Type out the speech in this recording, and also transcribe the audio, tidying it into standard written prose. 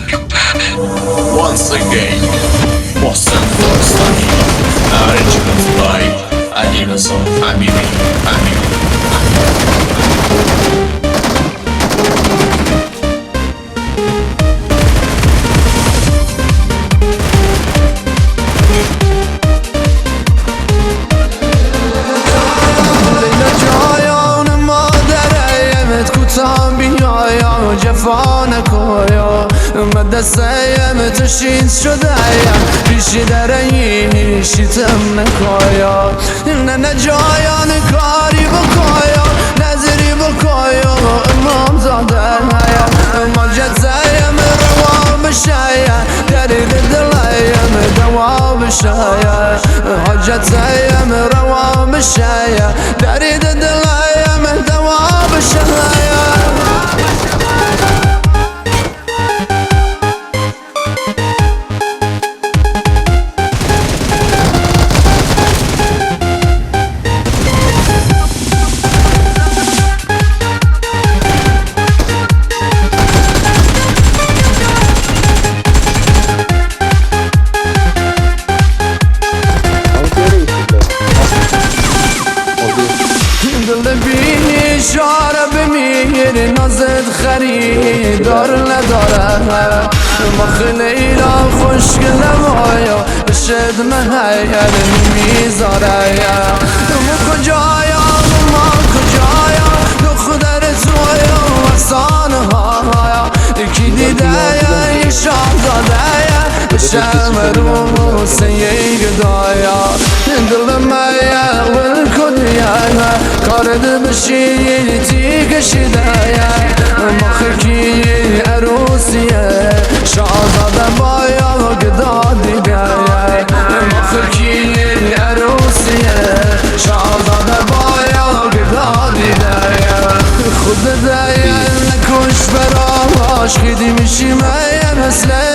Once again, Mohsen Forstani, arrangement by Adinason Family. جفا نکایا مدرسه تشید شده پیشی درهی شیتم نکایا نه جایان کاری بکایا نظری بکایا امام زاده مجزایم روا بشایا درید دلایم دوا بشایا حاجتایم روا بشایا درید دلایم دوا بشایا بینی شاره بمیر نازد خریدار نداره ما خیلی را خوشگل مایا بشد مهیر میذاره ما کجایا ما کجایا دختر تویا افسانه هایا یکی دیده یه شاهزاده بشم رو سیه گدایا دل مایا والکدیا کارد بشی تی کشیده مخکی عروسیه شاهزاده بایا گدا دیگه مخکی عروسیه شاهزاده بایا گدا دیگه خود دیگه نکش براش خیلی میشی مثل